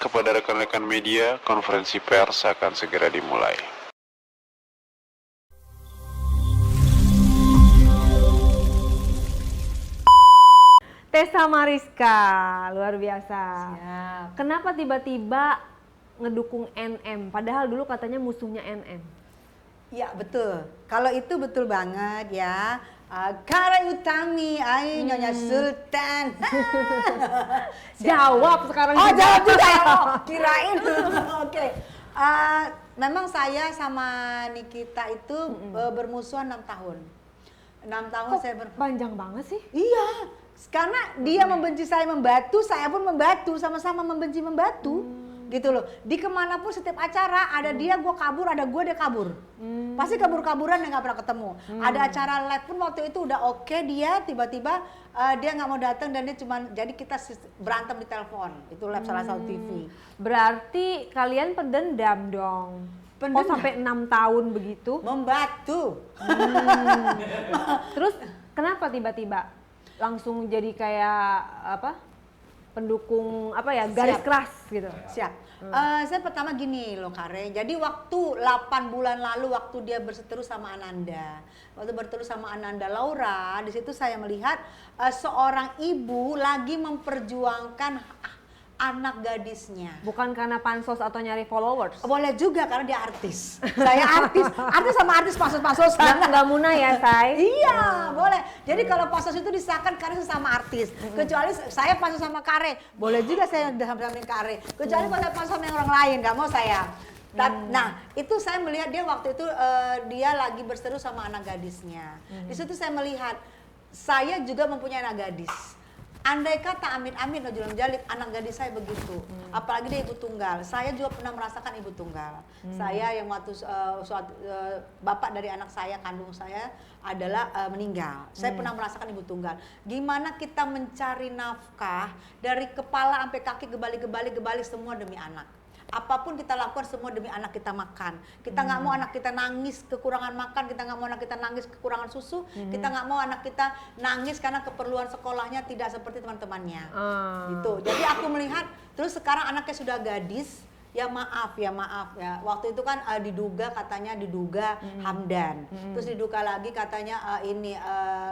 kepada rekan-rekan media, konferensi pers akan segera dimulai. Tessa Mariska, luar biasa. Siap. Kenapa tiba-tiba ngedukung NM? Padahal dulu katanya musuhnya NM. Ya betul, kalau itu betul banget ya. Kara Utami, ayo Nyonya Sultan. Jawab sekarang. Oh jawab juga ya, kirain. Oke. Memang saya sama Nikita itu bermusuhan 6 tahun. 6 tahun Kok saya panjang banget sih? Iya, karena dia membenci saya membatu, saya pun membatu, sama-sama membenci membatu. Gitu loh. Di kemanapun setiap acara ada dia, gue kabur, ada gue, dia kabur. Pasti kabur-kaburan dan nggak pernah ketemu. Ada acara live pun waktu itu udah oke, dia tiba-tiba dia nggak mau datang dan dia cuma jadi kita berantem di telepon. Itu live salah satu TV. Berarti kalian pendendam dong. Pendendam. Kok sampai 6 tahun begitu? Membatu. Terus kenapa tiba-tiba langsung jadi kayak apa? Pendukung apa ya? Garis Siap. keras gitu. Siap. Saya pertama gini loh Kare, jadi waktu 8 bulan lalu waktu dia berseteru sama Ananda, waktu berseteru sama Ananda Laura, di situ saya melihat seorang ibu lagi memperjuangkan anak gadisnya. Bukan karena pansos atau nyari followers. Boleh juga karena dia artis. Saya artis sama artis pasos-pasosan. Nggak munah ya, Say? Iya, boleh. Jadi kalau pasos itu disahkan karena sesama artis. Kecuali saya pasos sama Kare, boleh juga saya sama Kare. Kecuali kalau saya pasos sama yang orang lain, nggak mau saya. Nah, itu saya melihat dia waktu itu dia lagi berseteru sama anak gadisnya. Di situ saya melihat saya juga mempunyai anak gadis. Andai kata amin-amin Najulul Jalib anak gadis saya begitu, apalagi dia ibu tunggal. Saya juga pernah merasakan ibu tunggal. Saya yang waktu bapak dari anak saya kandung saya adalah meninggal. Saya pernah merasakan ibu tunggal. Gimana kita mencari nafkah dari kepala sampai kaki gebalik semua demi anak. Apapun kita lakukan semua demi anak kita makan. Kita nggak mau anak kita nangis kekurangan makan, kita nggak mau anak kita nangis kekurangan susu, kita nggak mau anak kita nangis karena keperluan sekolahnya tidak seperti teman-temannya. Gitu. Jadi aku melihat, terus sekarang anaknya sudah gadis, ya maaf ya. Waktu itu kan diduga Hamdan. Terus diduga lagi katanya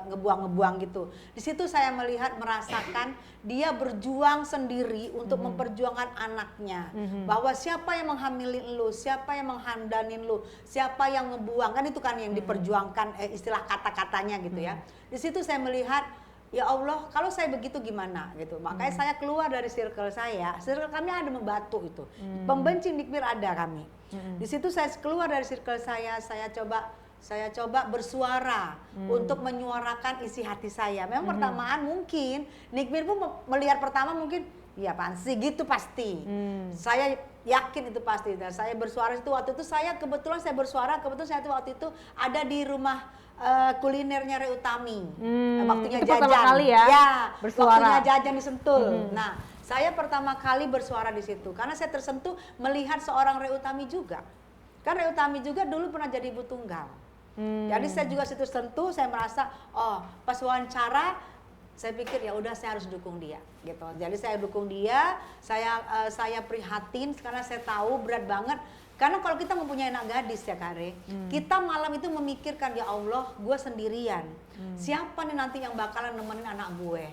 ngebuang gitu. Di situ saya merasakan dia berjuang sendiri untuk memperjuangkan anaknya. Bahwa siapa yang menghamilin lu, siapa yang menghandanin lu, siapa yang ngebuang, kan itu kan yang diperjuangkan istilah kata-katanya gitu ya. Di situ saya melihat, ya Allah, kalau saya begitu gimana gitu. Makanya saya keluar dari circle kami ada membatu itu. Pembenci Nikmir ada kami. Di situ saya keluar dari circle saya coba bersuara untuk menyuarakan isi hati saya. Memang pertamaan mungkin Nikmir pun melihat pertama mungkin ya apaan sih gitu pasti. Saya yakin itu pasti. Dan saya bersuara itu waktu itu kebetulan saya waktu itu ada di rumah kulinernya Re Utami. Waktunya itu jajan. pertama kali ya, bersuara. Waktunya jajan di Sentul. Nah, saya pertama kali bersuara di situ karena saya tersentuh melihat seorang Re Utami juga. Kan Re Utami juga dulu pernah jadi ibu tunggal. Jadi saya juga situ sentuh, saya merasa pas wawancara saya pikir ya udah saya harus dukung dia gitu. Jadi saya dukung dia, saya prihatin karena saya tahu berat banget. Karena kalau kita mempunyai anak gadis ya Kare, kita malam itu memikirkan ya Allah, gue sendirian. Siapa nih nanti yang bakalan nemenin anak gue?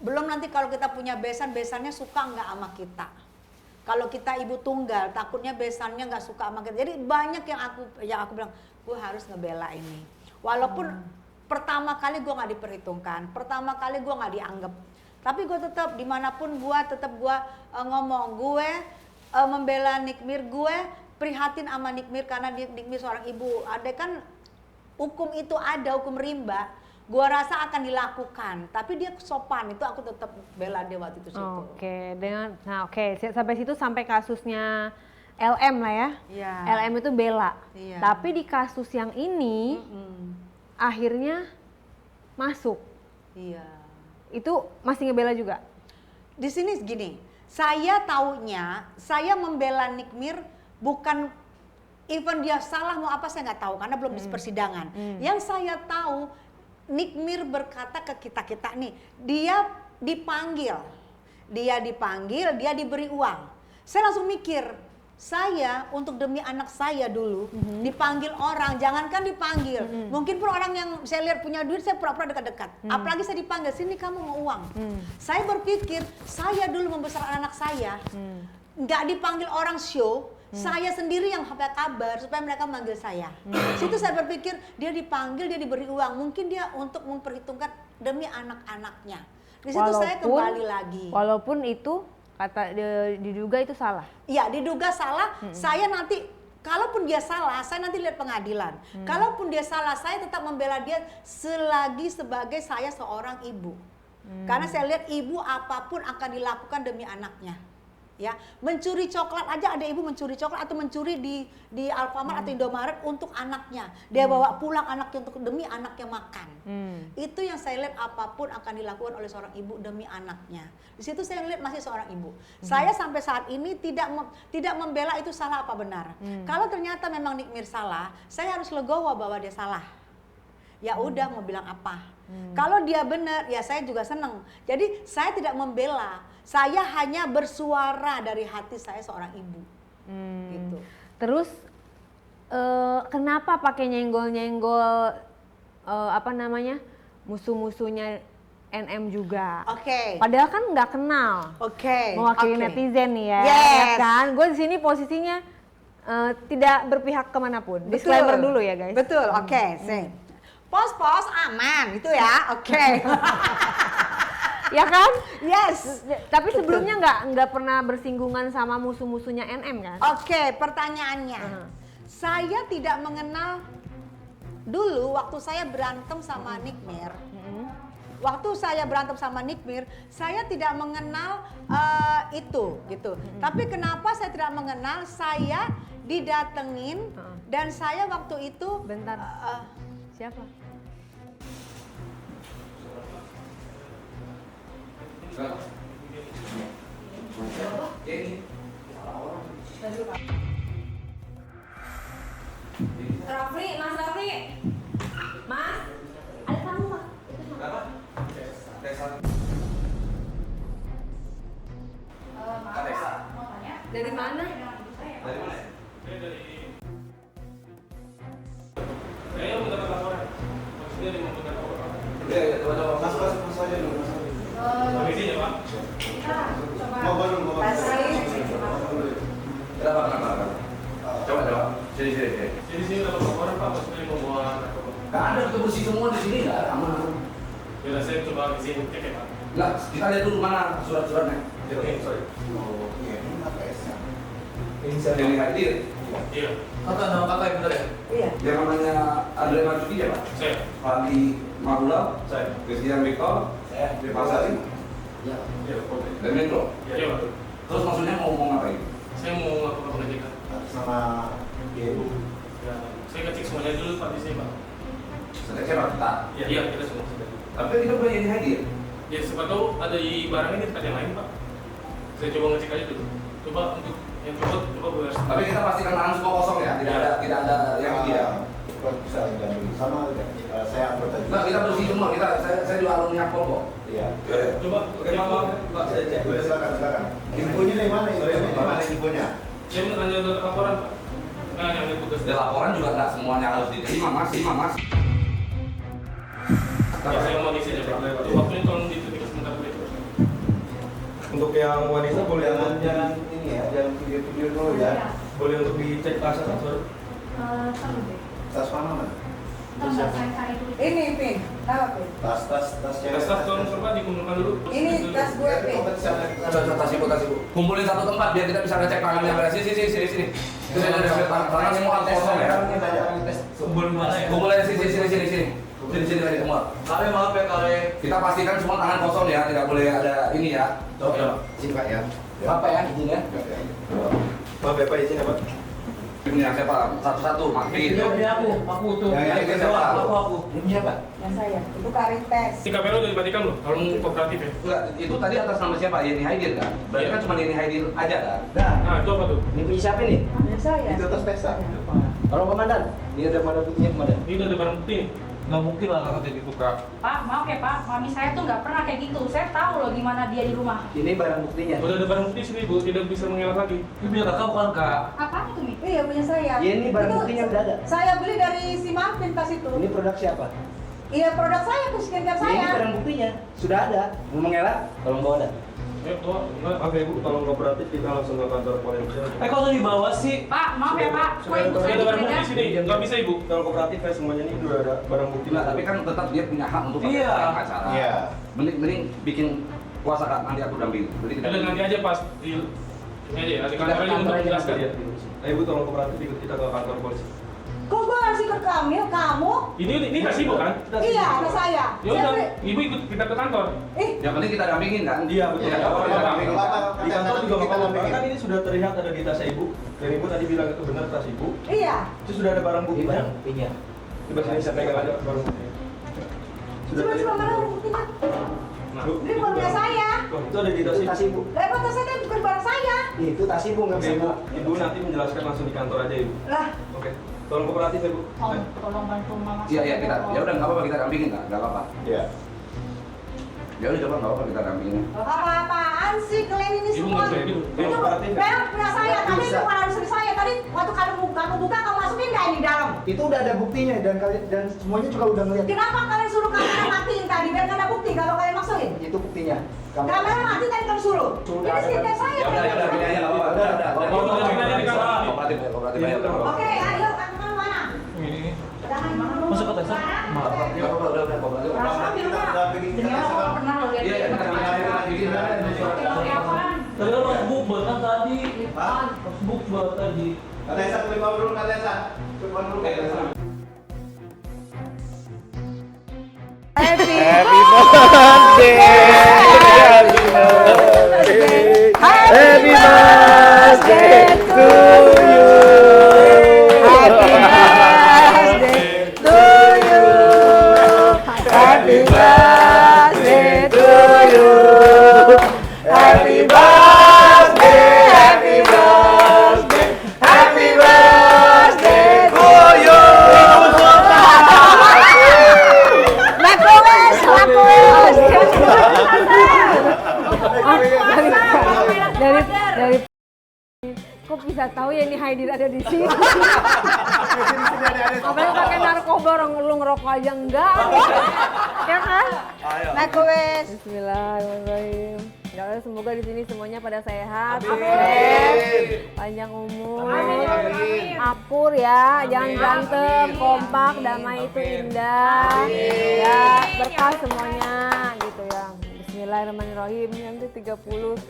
Belum nanti kalau kita punya besannya suka nggak sama kita. Kalau kita ibu tunggal, takutnya besannya nggak suka sama kita. Jadi banyak yang aku bilang, gue harus ngebela ini. Walaupun pertama kali gue nggak diperhitungkan, pertama kali gue nggak dianggap. Tapi gue tetap dimanapun gue ngomong, gue membela Nikmir, gue prihatin sama Nikmir karena Nikmir seorang ibu. Ada kan hukum itu ada, hukum rimba, gua rasa akan dilakukan. Tapi dia sopan, itu aku tetap bela dia waktu itu situ. Sampai situ sampai kasusnya LM lah ya. Iya. LM itu bela. Iya. Tapi di kasus yang ini akhirnya masuk. Iya. Itu masih ngebela juga. Di sini gini, saya taunya saya membela Nikmir bukan even dia salah mau apa saya nggak tahu karena belum di persidangan. Yang saya tahu Nikmir berkata ke kita nih, dia dipanggil, dia diberi uang. Saya langsung mikir, saya untuk demi anak saya dulu dipanggil orang, jangankan dipanggil, mungkin pun orang yang saya lihat punya duit saya pura-pura dekat-dekat, apalagi saya dipanggil sini kamu mau uang. Saya berpikir saya dulu membesarkan anak saya, nggak dipanggil orang show, saya sendiri yang hafal kabar supaya mereka manggil saya. Situ saya berpikir dia dipanggil, dia diberi uang, mungkin dia untuk memperhitungkan demi anak-anaknya. Di situ saya kembali lagi. Walaupun itu kata diduga itu salah. Iya, diduga salah. Saya nanti, kalaupun dia salah, saya nanti lihat pengadilan. Kalaupun dia salah, saya tetap membela dia selagi sebagai saya seorang ibu. Karena saya lihat ibu apapun akan dilakukan demi anaknya. Ya, mencuri coklat aja, ada ibu mencuri coklat atau mencuri di Alfamart atau Indomaret untuk anaknya. Dia bawa pulang anaknya untuk demi anaknya makan. Itu yang saya lihat apapun akan dilakukan oleh seorang ibu demi anaknya. Di situ saya lihat masih seorang ibu. Saya sampai saat ini tidak membela itu salah apa benar. Kalau ternyata memang Nikmir salah, saya harus legowo bahwa dia salah. Ya udah mau bilang apa. Kalau dia benar, ya saya juga senang. Jadi saya tidak membela. Saya hanya bersuara dari hati saya seorang ibu. Gitu. Terus kenapa pakai nyenggol-nyenggol musuh-musuhnya NM juga? Oke. Padahal kan nggak kenal. Oke. Mewakili netizen nih ya, Yes. ya kan? Gue di sini posisinya tidak berpihak kemanapun. Disclaimer dulu ya guys. Betul. Oke. Pos-pos aman itu ya. Oke. Ya kan? Yes. Tapi sebelumnya nggak pernah bersinggungan sama musuh-musuhnya NM kan? Oke, pertanyaannya. Saya tidak mengenal dulu waktu saya berantem sama Nikmir. Waktu saya berantem sama Nikmir, saya tidak mengenal itu gitu. Tapi kenapa saya tidak mengenal? Saya didatengin dan saya waktu itu Bentar. Siapa? Rafli, Mas Rafli. Mas, ada tamu Mas. Dari mana? Kayaknya mendapat laporan. Maksudnya dia membutuhkan laporan. Mas aja dulu. Permisi ya Pak. Mau baru. Kenapa? Coba. Sini. Sini dapat laporan Pak. Maksudnya membawa narkoba. Nggak ada, kita bersih semua di sini, nggak ada, aman. Ya saya coba ke sini cek ya Pak. Nggak, kita lihat dulu mana surat-suratnya. Oke, sorry. Oh, iya, ini APS-nya. Yang hadir. Iya. Kakak, nama kakak yang benar ya? Iya. Yang namanya Andre Marzuki ya Pak? Saya. Fadli Mabulau? Saya. Christian Victor? Saya. Pak Sari? Iya, oke. Dan Metro? Iya Pak. Terus maksudnya mau ngapain? Saya mau lakukan pengecekan. Sama Ibu. Ya, saya ngecek semuanya dulu Pak di sini Pak. Sedeknya Pak kita. Iya, kita semua sudah. Tapi kita punya yang hadir. Ya siapa tahu ada di barang ini tempat yang lain Pak. Saya coba ngecek aja dulu. Coba untuk yang coba beres. Tapi kita pastikan tangan semua kosong ya, tidak ada yang dia. Bisa diambil sama saya anggota juga. Nah, kita bersih semua, saya juga alumni Akpol kok. Iya. Coba Pak, saya cek. Silakan. Infonya dari mana? Infonya? Saya mau tanya untuk laporan Pak. Nah, yang tugas. Dan laporan juga nggak semuanya harus diterima mas. Ya, saya mau ngisi aja Pak. Waktunya tolong ditutup sebentar boleh. Untuk yang wanita boleh Jangan ini ya, jangan video dulu ya. boleh untuk dicek tas atau Tas mana? Ini Pin. Apa Pin? Tas cewek. Staff tolong coba dikumpulkan dulu. Ini tas gue Pin. Tas ibu. Kumpulin satu tempat biar kita bisa ngecek tangannya beres. Sini. Tangan semua harus kosong ya. kumpul di mana ya? Kumpulin sini lagi semua. Kare maaf ya Kare. Kita pastikan semua tangan kosong ya, tidak boleh ada ini ya. Coba. Sini Pak ya. Apa ya izin ya? Maaf ya Pak izin ya Pak. Ini yang siapa? Satu-satu, makin. Ini aku tuh. Yang siapa? Aku. Ini siapa? Yang saya. Itu Karintes. Ini kamera udah dibatikan loh, kalau mau kooperatif ya. Enggak, itu tadi atas nama siapa? Yeni Haidir kan? Berarti kan cuma Yeni Haidir aja kan? Nah, itu apa tuh? Ini punya siapa nih? Yang saya. Itu tas pesta. Kalau komandan. Ini ada mana buktinya komandan? Ini udah ada barang bukti nih. Nggak mungkin lah kakak kayak gitu kak. Pak, maaf ya Pak, mami saya tuh nggak pernah kayak gitu. Saya tahu loh gimana dia di rumah. Ini barang buktinya. Udah ada barang bukti sini Bu, tidak bisa mengelak lagi. Ini punya kakak bukan kak? Apaan itu, Mi? Iya punya saya. Iya, ini barang Itu buktinya udah ada. Saya beli dari si Martin tas itu. Ini produk siapa? Iya produk saya tuh skincare Ini saya. barang buktinya. Sudah ada. Mau mengelak? Tolong bawa dah. Oke Bu, tolong kooperatif kita langsung ke kantor polisi. Kok udah dibawa sih? Pak, maaf ya Pak. Kok ibu Sudah saya ada barang bukti beda? sini, nggak bisa Ibu. Kantor kooperatif ya semuanya ini udah ada barang bukti. Enggak, tapi kan tetap dia punya hak untuk pakai Iya. pakaian acara. Iya. Mending bikin kuasa kak, nanti aku dampingin. Jadi Udah nanti aja pas di ini aja ya, di Kita kantor ke aja kantor untuk aja, menjelaskan. Iya. Ayo Bu, tolong kooperatif ikut kita ke kantor polisi. Kok gue harus ikut kamu? Ini tas Ibu kan? Iya, ada saya. Ya udah, Ibu ikut kita ke kantor. yang penting kita dampingin kan? Iya, betul. Iya, Nggak apa-apa, kita nggak dampingin. apa-apa. Di kantor juga nggak apa-apa. Karena kan ini sudah terlihat ada di tas Ibu. Dan Ibu tadi bilang itu benar tas Ibu. Iya. Itu sudah ada barang buktinya. buktinya. Coba sini saya pegang aja barang buktinya. Sudah Coba terlihat. mana buktinya? Nah, Ini bukan punya saya. Tuh, itu ada di tas Itu Ibu. tas ibu. Lah emang tas saya bukan barang saya. Itu tas ibu nggak Oke, bisa Ibu. bawa. Ibu nanti menjelaskan langsung di kantor aja Ibu. Lah, Oke. Tolong kooperatif ya Bu. Tolong bantu mama Iya, iya, saya, kita. tolong. Ya udah nggak apa-apa kita dampingin nggak? Nggak apa-apa. Iya. Ya udah coba nggak apa-apa kita dampingin. apa-apaan sih kalian ini Ibu semua? nggak bisa, Ibu. Itu bel punya saya. Tadi itu bukan harus saya. Tadi waktu kamu buka, kamu masukin nggak ini dalam? Itu udah ada buktinya dan kalian dan semuanya juga udah ngeliat. Kenapa kalian suruh kamera matiin tadi? Biar nggak ada bukti kalau kalian maksuin. Itu buktinya. Kamera mati tadi kamu suruh. Sudah Ini ada. skincare saya. Ya udah, ini aja nggak apa-apa. Udah. Udah, ini aja di kantor. Kooperatif ya, kooperatif aja. nggak apa-apa. Oke, ayo kamu mana? Jangan Masuk ke tes, Maaf. Ya udah, kooperatif. Perasaan di rumah. Demi Allah aku nggak pernah loh lihat Iya, dia kita bikin aja. pakai apaan? Tadi kan pas buk kan tadi. Pas buk tadi. Kak Tessa, terima dulu Kak Tessa. Coba dulu Kak Tessa. Happy Happy birthday to you. Happy birthday to you. Happy birthday, happy birthday, happy birthday to you. Makuwes. Dari kok bisa tahu ya ini Haidir ada di sini? Apalagi pakai narkoba orang lu ngerokok aja enggak? Ya kan? Makuwes. Bismillahirrahmanirrahim. Ya Allah, semoga di sini semuanya pada sehat, sukses, panjang umur, akur ya, jangan berantem, kompak, damai itu indah, ya berkah semuanya gitu ya. Bismillahirrahmanirrahim. Yang ke-39.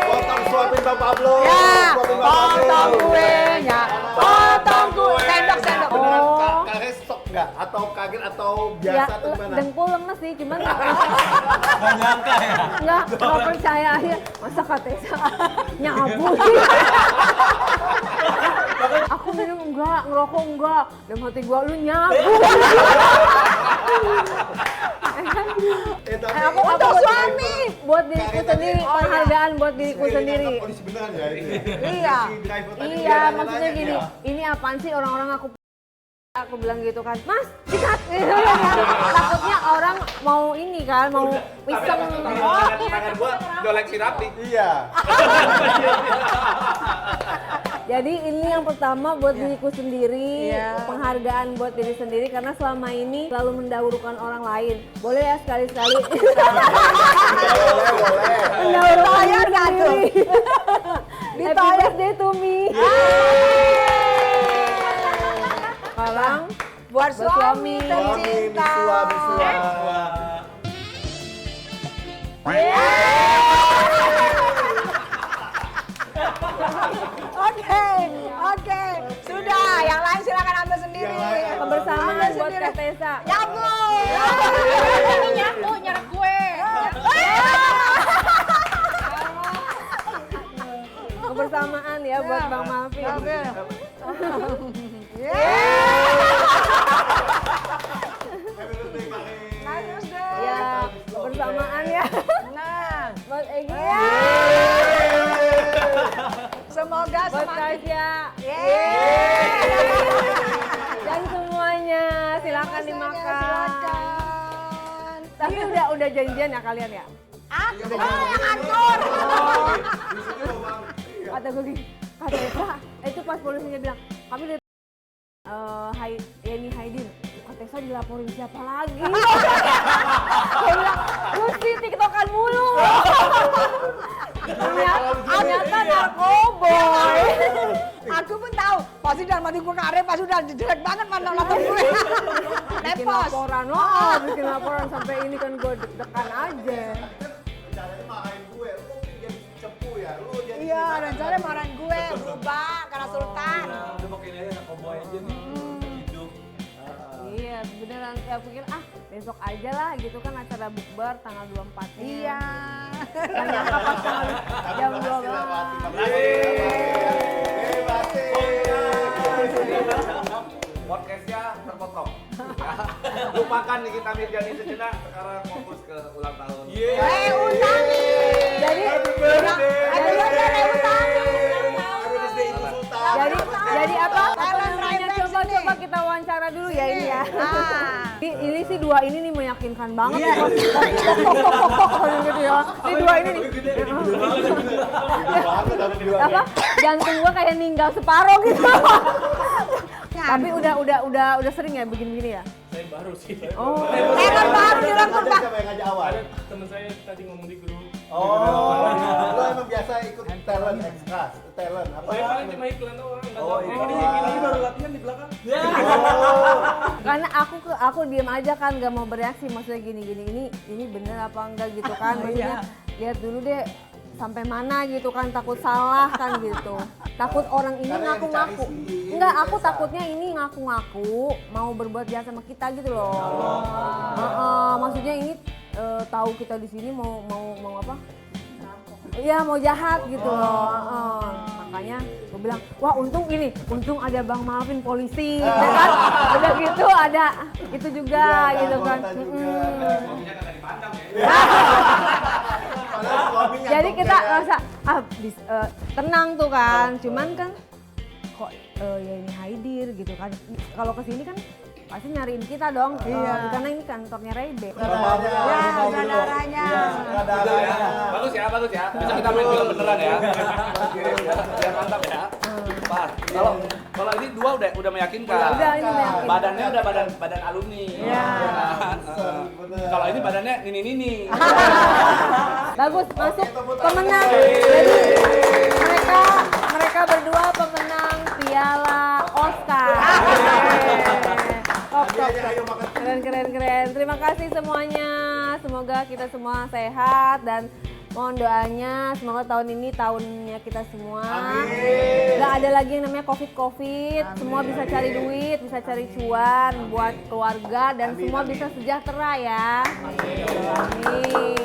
Potong suapin Bapak Pablo. Ya, Suapin Bapak Pablo. potong kuenya, potong kue, sendok. Beneran Oh, kakek stok nggak? Atau kaget atau ya biasa atau gimana? dengkul lemes sih, cuman nggak percaya aja, masa Katesa nyabu sih. Aku minum enggak, ngerokok enggak, dalam hati gua lu nyabu. Aku untuk suami, buat diriku sendiri, penghargaan buat diriku sendiri. Polisi beneran ya ini. Iya, Si driver tadi iya, dia maksudnya nanya, gini, ya. ini apaan sih orang-orang aku bilang gitu kan, Mas, sikat, gitu kan. Takutnya orang mau ini kan, mau piseng. Tangan gua dolek sirap nih. Iya. Jadi ini yang pertama buat diriku sendiri, penghargaan buat diri sendiri karena selama ini selalu mendahulukan orang lain. Boleh ya sekali-sekali. Mendahulukan diri sendiri. Happy birthday to me. Sekarang Buat suami suami tercinta. Bisua. Oke, sudah. Yang lain silakan ambil sendiri. kebersamaan Ambil buat sendiri. Kak Tessa. Nyabu. Ini nyapu, nyerap kue. Kebersamaan ya buat Bang Malvi. Ya, kebersamaan ya. Nah, Buat Egy. dimakan. Silakan. Tapi udah janjian ya kalian ya? Yang akur. Kata gue gini, kata Eva, itu pas polisinya bilang, kami lihat Yeni Haidin, kata Eva dilaporin siapa lagi? Dia bilang, lu sih tiktokan mulu. Ternyata narkoboy. Aku pun tahu, pasti dalam hati gue Kare pasti udah jelek banget mandang nonton gue. Bikin Lepos. laporan, bikin laporan sampai ini kan gue deg-degan aja. Rencananya marahin gue, lu jadi cepu ya, lu jadi Iya, rencananya marahin gue berubah karena Sultan. Udah pakai aja anak cowboy aja nih. Hidup. Iya, beneran kayak pikir besok aja lah gitu kan acara bukber tanggal 24-nya. Iya. Gak nyangka pas tanggal jam 12. Podcastnya terpotong. Lupakan Nikita Mirjani sejenak, sekarang fokus ke ulang tahun. Utami. Jadi jadi apa? Talent Namanya Rhymes coba ini. kita wawancara dulu ya ini ya. Ah. Ini sih dua ini nih meyakinkan banget ya. Kok gitu ya. Ini dua ini nih. Apa? Jantung gua kayak ninggal separoh gitu. Tapi udah sering ya begini-begini ya? Saya baru sih. Oh. Talent baru dirangkul Pak. Siapa yang ngajak awal? Ada teman saya tadi ngomong di grup. Oh, lu emang biasa ikut talent extras, talent apa? Saya paling cuma ikutan orang, nggak tahu. Ini baru latihan di belakang. Karena aku diem aja kan gak mau bereaksi, maksudnya gini ini bener apa enggak gitu kan, maksudnya lihat dulu deh sampai mana gitu kan, takut salah kan gitu, takut orang ini Karena yang ngaku-ngaku dicari sih, enggak, aku biasa. takutnya ini ngaku-ngaku mau berbuat jahat sama kita gitu loh. Maksudnya ini tahu kita di sini mau apa? Iya mau jahat gitu loh. Makanya gue bilang, wah untung ada Bang Malvin polisi, ya kan? Udah gitu ada itu juga gitu kan. Jadi kita rasa tenang tuh kan, cuman kan kok ya ini Haidir gitu kan. Kalau kesini kan pasti nyariin kita dong, karena ini kantornya Rebe. Saudaranya. Bagus ya. Bisa kita main film beneran ya. Biar mantap ya. Par. Kalau ini dua udah meyakinkan. Udah, ini meyakinkan. Badannya udah badan alumni. Iya. Kalau ini badannya nini. Bagus, masuk pemenang. Jadi mereka berdua pemenang piala Oscar. Top. Keren. Terima kasih semuanya. Semoga kita semua sehat dan mohon doanya semoga tahun ini tahunnya kita semua. Gak ada lagi yang namanya COVID. Semua bisa cari duit, bisa cari cuan buat keluarga dan semua bisa sejahtera ya. Amin.